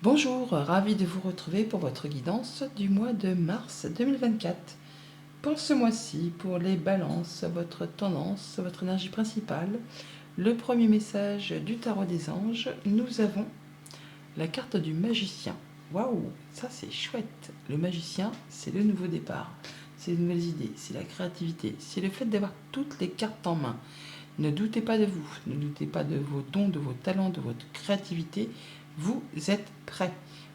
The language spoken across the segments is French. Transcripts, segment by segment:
Bonjour, ravi de vous retrouver pour votre guidance du mois de mars 2024. Pour ce mois-ci, pour les balances, votre tendance, votre énergie principale, le premier message du tarot des anges, nous avons la carte du magicien. Waouh, ça c'est chouette. Le magicien, c'est le nouveau départ, c'est les nouvelles idées, c'est la créativité, c'est le fait d'avoir toutes les cartes en main. Ne doutez pas de vous, ne doutez pas de vos dons, de vos talents, de votre créativité. Vous êtes prêts.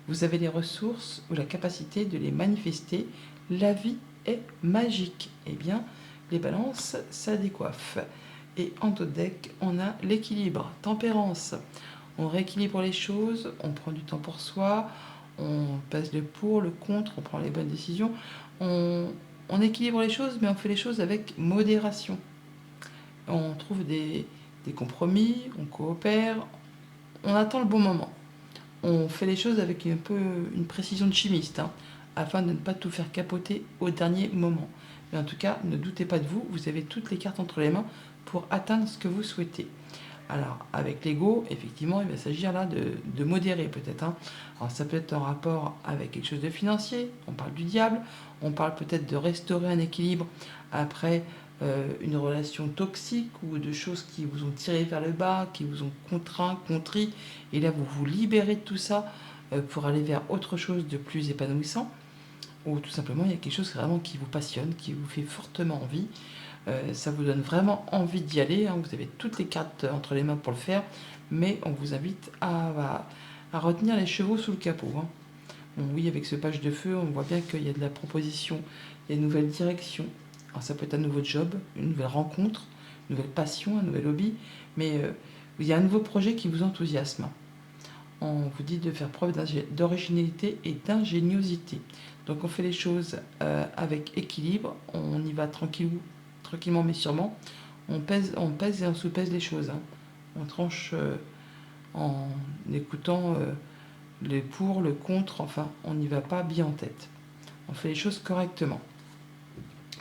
Vous avez les ressources ou la capacité de les manifester. La vie est magique. Eh bien, les balances, ça décoiffe. Et en taux de deck, on a l'équilibre, tempérance. On rééquilibre les choses, on prend du temps pour soi, on pèse le pour, le contre, on prend les bonnes décisions. On équilibre les choses, mais on fait les choses avec modération. On trouve des compromis, on coopère, on attend le bon moment. On fait les choses avec un peu une précision de chimiste, afin de ne pas tout faire capoter au dernier moment. Mais en tout cas, ne doutez pas de vous, vous avez toutes les cartes entre les mains pour atteindre ce que vous souhaitez. Alors, avec l'ego, effectivement, il va s'agir là de modérer peut-être. Alors, ça peut être en rapport avec quelque chose de financier, on parle du diable, on parle peut-être de restaurer un équilibre après une relation toxique ou de choses qui vous ont tiré vers le bas, qui vous ont contraint, contrit, et là vous vous libérez de tout ça pour aller vers autre chose de plus épanouissant, ou tout simplement il y a quelque chose vraiment qui vous passionne, qui vous fait fortement envie. Ça vous donne vraiment envie d'y aller. Vous avez toutes les cartes entre les mains pour le faire, mais on vous invite à retenir les chevaux sous le capot. Bon, oui, avec ce page de feu, on voit bien qu'il y a de la proposition, il y a une nouvelle direction. Alors, ça peut être un nouveau job, une nouvelle rencontre, une nouvelle passion, un nouvel hobby, mais il y a un nouveau projet qui vous enthousiasme. On vous dit de faire preuve d'originalité et d'ingéniosité. Donc on fait les choses avec équilibre, on y va tranquillement mais sûrement. On pèse et on sous-pèse les choses. On tranche en écoutant le pour, le contre, enfin on n'y va pas bien en tête. On fait les choses correctement.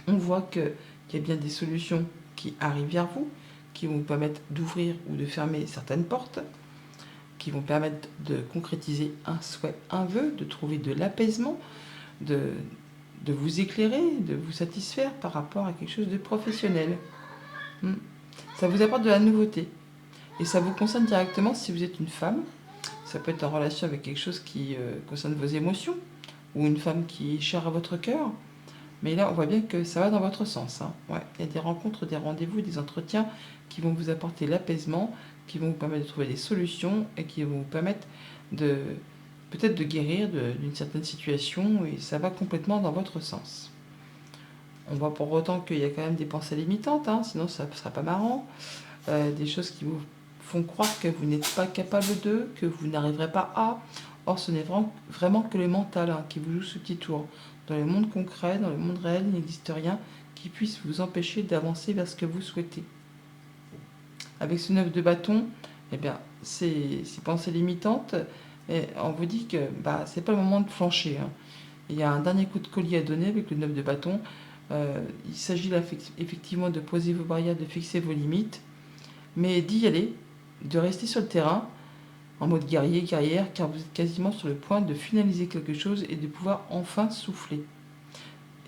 On voit qu'il y a bien des solutions qui arrivent vers vous, qui vont vous permettre d'ouvrir ou de fermer certaines portes, qui vont permettre de concrétiser un souhait, un vœu, de trouver de l'apaisement, de, de vous éclairer, de vous satisfaire par rapport à quelque chose de professionnel. Ça vous apporte de la nouveauté. Et ça vous concerne directement si vous êtes une femme. Ça peut être en relation avec quelque chose qui concerne vos émotions, ou une femme qui est chère à votre cœur. Mais là, on voit bien que ça va dans votre sens. Ouais, il y a des rencontres, des rendez-vous, des entretiens qui vont vous apporter l'apaisement, qui vont vous permettre de trouver des solutions et qui vont vous permettre de peut-être de guérir d'une certaine situation, et ça va complètement dans votre sens. On voit pour autant qu'il y a quand même des pensées limitantes, sinon ça ne sera pas marrant. Des choses qui vous font croire que vous n'êtes pas capable de, que vous n'arriverez pas à. Or, ce n'est vraiment que le mental qui vous joue ce petit tour. Dans le monde concret, dans le monde réel, il n'existe rien qui puisse vous empêcher d'avancer vers ce que vous souhaitez. Avec ce 9 de bâton, eh bien, ces pensées limitantes, on vous dit que c'est pas le moment de flancher. Il y a un dernier coup de collier à donner avec le 9 de bâton. Il s'agit là effectivement de poser vos barrières, de fixer vos limites, mais d'y aller, de rester sur le terrain en mode guerrier, guerrière, car vous êtes quasiment sur le point de finaliser quelque chose et de pouvoir enfin souffler.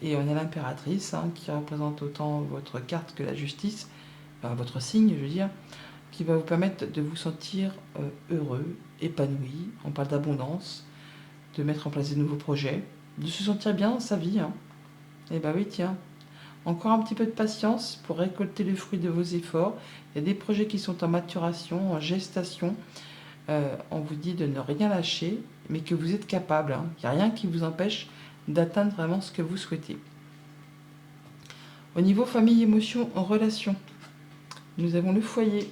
Et on a l'impératrice, qui représente autant votre carte que la justice, votre signe, je veux dire, qui va vous permettre de vous sentir heureux, épanoui. On parle d'abondance, de mettre en place de nouveaux projets, de se sentir bien dans sa vie. Et oui, tiens, encore un petit peu de patience pour récolter le fruit de vos efforts. Il y a des projets qui sont en maturation, en gestation. On vous dit de ne rien lâcher, mais que vous êtes capable. Il n'y a rien qui vous empêche d'atteindre vraiment ce que vous souhaitez. Au niveau famille, émotion, en relation, nous avons le foyer,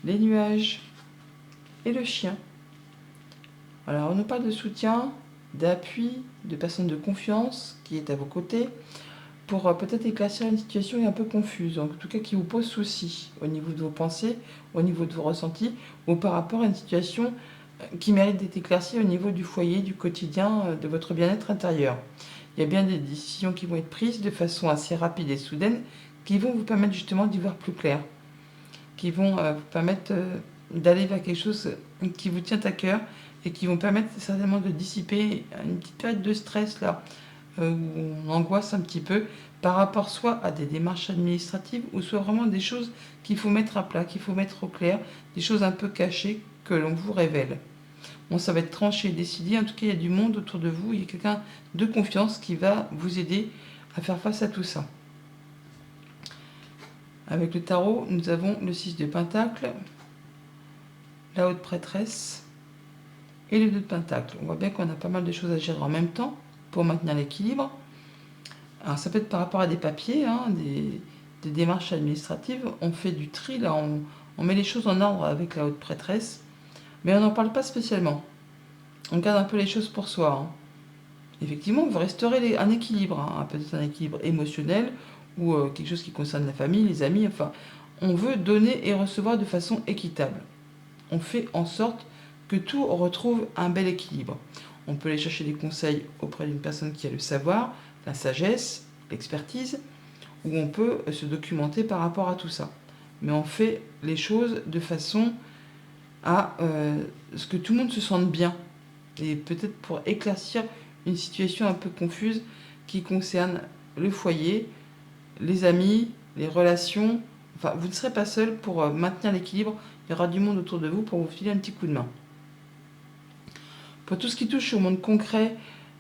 les nuages et le chien. Alors on nous parle de soutien, d'appui, de personnes de confiance qui est à vos côtés, pour peut-être éclaircir une situation un peu confuse, en tout cas qui vous pose souci au niveau de vos pensées, au niveau de vos ressentis, ou par rapport à une situation qui mérite d'être éclaircie au niveau du foyer, du quotidien, de votre bien-être intérieur. Il y a bien des décisions qui vont être prises de façon assez rapide et soudaine, qui vont vous permettre justement d'y voir plus clair, qui vont vous permettre d'aller vers quelque chose qui vous tient à cœur et qui vont permettre certainement de dissiper une petite période de stress là, où on angoisse un petit peu par rapport soit à des démarches administratives ou soit vraiment des choses qu'il faut mettre à plat, qu'il faut mettre au clair, des choses un peu cachées que l'on vous révèle. Bon, ça va être tranché, décidé. En tout cas, il y a du monde autour de vous. Il y a quelqu'un de confiance qui va vous aider à faire face à tout ça. Avec le tarot, nous avons le 6 de Pentacle, la haute prêtresse et le 2 de Pentacle. On voit bien qu'on a pas mal de choses à gérer en même temps pour maintenir l'équilibre. Alors ça peut être par rapport à des papiers, des démarches administratives. On fait du tri, là, on met les choses en ordre avec la haute prêtresse, mais on n'en parle pas spécialement. On garde un peu les choses pour soi. Effectivement, vous restaurez un équilibre, peut-être un équilibre émotionnel ou quelque chose qui concerne la famille, les amis. Enfin, on veut donner et recevoir de façon équitable. On fait en sorte que tout retrouve un bel équilibre. On peut aller chercher des conseils auprès d'une personne qui a le savoir, la sagesse, l'expertise, ou on peut se documenter par rapport à tout ça. Mais on fait les choses de façon à ce que tout le monde se sente bien. Et peut-être pour éclaircir une situation un peu confuse qui concerne le foyer, les amis, les relations. Enfin, vous ne serez pas seul pour maintenir l'équilibre. Il y aura du monde autour de vous pour vous filer un petit coup de main. Pour tout ce qui touche au monde concret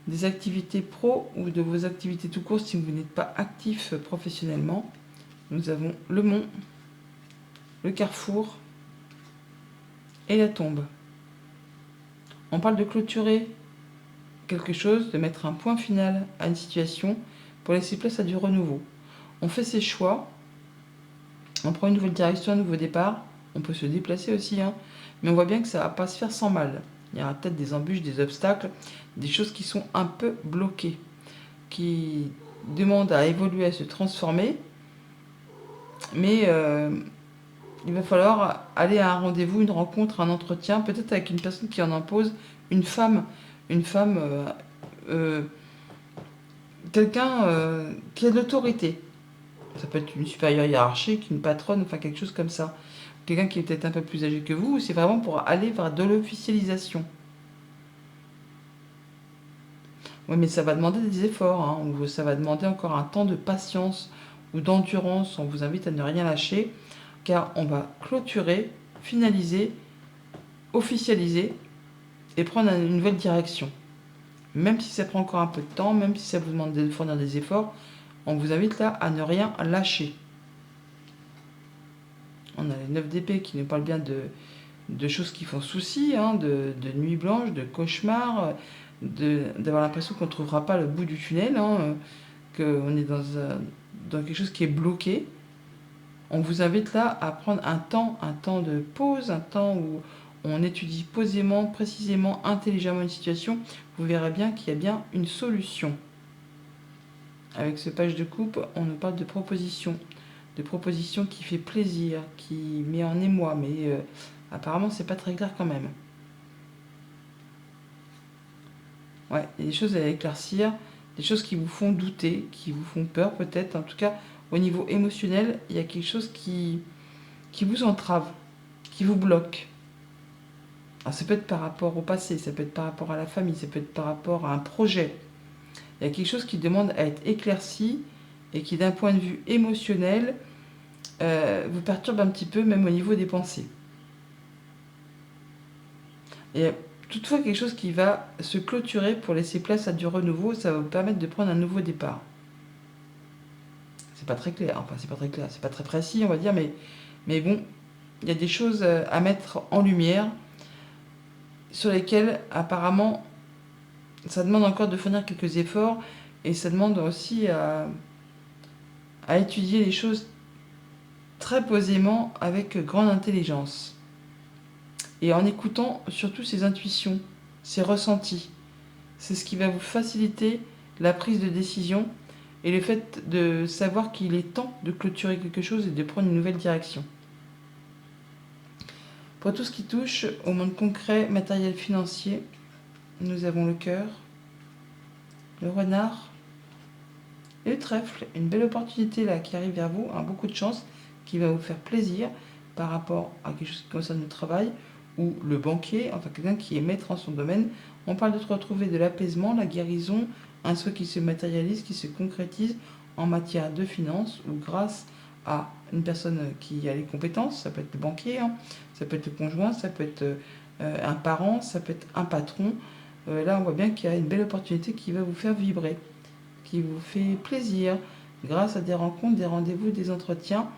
des activités pro ou de vos activités tout court, si vous n'êtes pas actif professionnellement, nous avons le mont, le carrefour et la tombe. On parle de clôturer quelque chose, de mettre un point final à une situation pour laisser place à du renouveau. On fait ses choix, on prend une nouvelle direction, un nouveau départ, on peut se déplacer aussi, mais on voit bien que ça ne va pas se faire sans mal. Il y aura peut-être des embûches, des obstacles, des choses qui sont un peu bloquées, qui demandent à évoluer, à se transformer, mais il va falloir aller à un rendez-vous, une rencontre, un entretien, peut-être avec une personne qui en impose, une femme, quelqu'un qui a de l'autorité. Ça peut être une supérieure hiérarchique, une patronne, enfin quelque chose comme ça. Quelqu'un qui est peut-être un peu plus âgé que vous, c'est vraiment pour aller vers de l'officialisation. Oui, mais ça va demander des efforts, ou ça va demander encore un temps de patience ou d'endurance. On vous invite à ne rien lâcher, car on va clôturer, finaliser, officialiser et prendre une nouvelle direction. Même si ça prend encore un peu de temps, même si ça vous demande de fournir des efforts, on vous invite là à ne rien lâcher. On a les 9 d'épée qui nous parlent bien de choses qui font souci, de nuits blanches, de cauchemars, d'avoir l'impression qu'on ne trouvera pas le bout du tunnel, qu'on est dans quelque chose qui est bloqué. On vous invite là à prendre un temps de pause, un temps où on étudie posément, précisément, intelligemment une situation. Vous verrez bien qu'il y a bien une solution. Avec ce page de coupe, on nous parle de proposition qui fait plaisir, qui met en émoi, mais apparemment c'est pas très clair quand même. Ouais, il y a des choses à éclaircir, des choses qui vous font douter, qui vous font peur peut-être. En tout cas, au niveau émotionnel, il y a quelque chose qui vous entrave, qui vous bloque. Alors, ça peut être par rapport au passé, ça peut être par rapport à la famille, ça peut être par rapport à un projet. Il y a quelque chose qui demande à être éclairci et qui, d'un point de vue émotionnel, vous perturbe un petit peu, même au niveau des pensées. Et toutefois, quelque chose qui va se clôturer pour laisser place à du renouveau, ça va vous permettre de prendre un nouveau départ. C'est pas très clair, c'est pas très précis, on va dire, mais bon, il y a des choses à mettre en lumière sur lesquelles, apparemment, ça demande encore de fournir quelques efforts et ça demande aussi à étudier les choses très posément, avec grande intelligence. Et en écoutant surtout ses intuitions, ses ressentis. C'est ce qui va vous faciliter la prise de décision et le fait de savoir qu'il est temps de clôturer quelque chose et de prendre une nouvelle direction. Pour tout ce qui touche au monde concret, matériel, financier, nous avons le cœur, le renard et le trèfle. Une belle opportunité là qui arrive vers vous, beaucoup de chance, qui va vous faire plaisir par rapport à quelque chose qui concerne le travail ou le banquier, enfin quelqu'un qui est maître en son domaine. On parle de retrouver de l'apaisement, la guérison, un souhait qui se matérialise, qui se concrétise en matière de finances ou grâce à une personne qui a les compétences. Ça peut être le banquier, hein, ça peut être le conjoint, ça peut être un parent, ça peut être un patron. Là, on voit bien qu'il y a une belle opportunité qui va vous faire vibrer, qui vous fait plaisir grâce à des rencontres, des rendez-vous, des entretiens.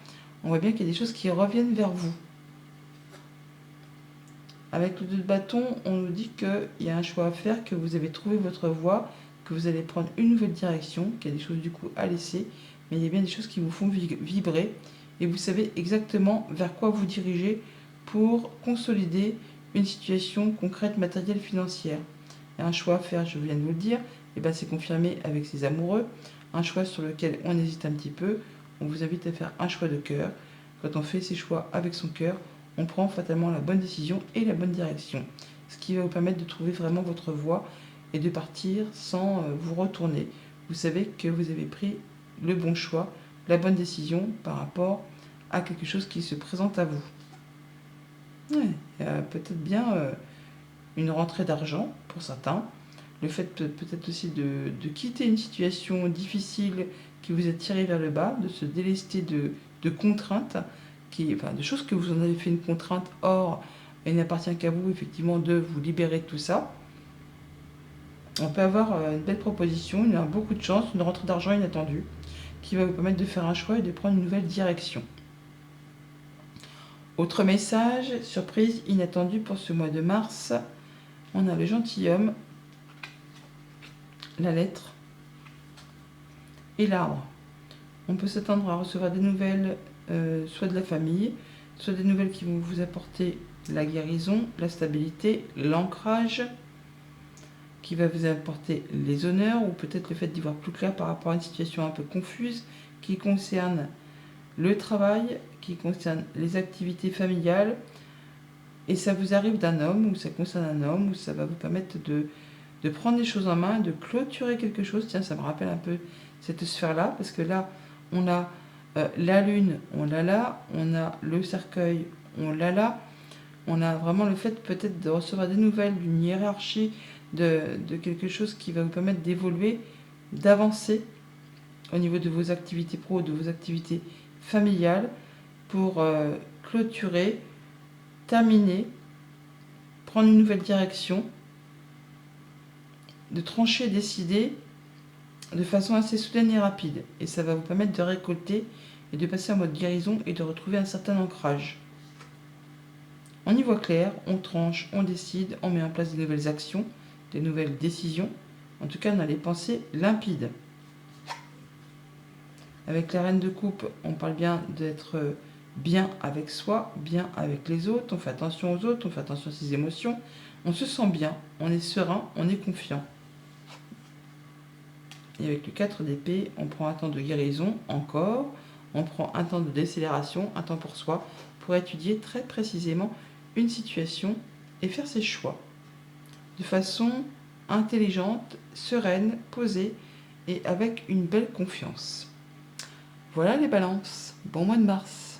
On voit bien qu'il y a des choses qui reviennent vers vous. Avec le 2 de bâton, on nous dit qu'il y a un choix à faire, que vous avez trouvé votre voie, que vous allez prendre une nouvelle direction, qu'il y a des choses du coup à laisser, mais il y a bien des choses qui vous font vibrer et vous savez exactement vers quoi vous dirigez pour consolider une situation concrète, matérielle, financière. Il y a un choix à faire, je viens de vous le dire, et bien c'est confirmé avec ses amoureux, un choix sur lequel on hésite un petit peu. On vous invite à faire un choix de cœur. Quand on fait ses choix avec son cœur, on prend fatalement la bonne décision et la bonne direction, ce qui va vous permettre de trouver vraiment votre voie et de partir sans vous retourner. Vous savez que vous avez pris le bon choix, la bonne décision par rapport à quelque chose qui se présente à vous. Ouais, il y a peut-être bien une rentrée d'argent pour certains, le fait peut-être aussi de quitter une situation difficile qui vous a tiré vers le bas, de se délester de contraintes, de choses que vous en avez fait une contrainte, or il n'appartient qu'à vous effectivement de vous libérer de tout ça. On peut avoir une belle proposition, il y a beaucoup de chance, une rentrée d'argent inattendue qui va vous permettre de faire un choix et de prendre une nouvelle direction. Autre message, surprise inattendue pour ce mois de mars, on a le gentilhomme, la lettre et l'arbre. On peut s'attendre à recevoir des nouvelles, soit de la famille, soit des nouvelles qui vont vous apporter la guérison, la stabilité, l'ancrage, qui va vous apporter les honneurs, ou peut-être le fait d'y voir plus clair par rapport à une situation un peu confuse qui concerne le travail, qui concerne les activités familiales, et ça vous arrive d'un homme, ou ça concerne un homme, ou ça va vous permettre de prendre les choses en main, de clôturer quelque chose. Tiens, ça me rappelle un peu cette sphère-là, parce que là, on a la lune, on l'a là, on a le cercueil, on l'a là, on a vraiment le fait peut-être de recevoir des nouvelles, d'une hiérarchie, de quelque chose qui va vous permettre d'évoluer, d'avancer au niveau de vos activités pro, de vos activités familiales, pour clôturer, terminer, prendre une nouvelle direction, de trancher, décider de façon assez soudaine et rapide. Et ça va vous permettre de récolter et de passer en mode guérison et de retrouver un certain ancrage. On y voit clair, on tranche, on décide, on met en place de nouvelles actions, de nouvelles décisions. En tout cas, on a les pensées limpides. Avec la reine de coupe, on parle bien d'être bien avec soi, bien avec les autres, on fait attention aux autres, on fait attention à ses émotions, on se sent bien, on est serein, on est confiant. Et avec le 4 d'épée, on prend un temps de guérison, encore, on prend un temps de décélération, un temps pour soi, pour étudier très précisément une situation et faire ses choix de façon intelligente, sereine, posée et avec une belle confiance. Voilà les balances, bon mois de mars.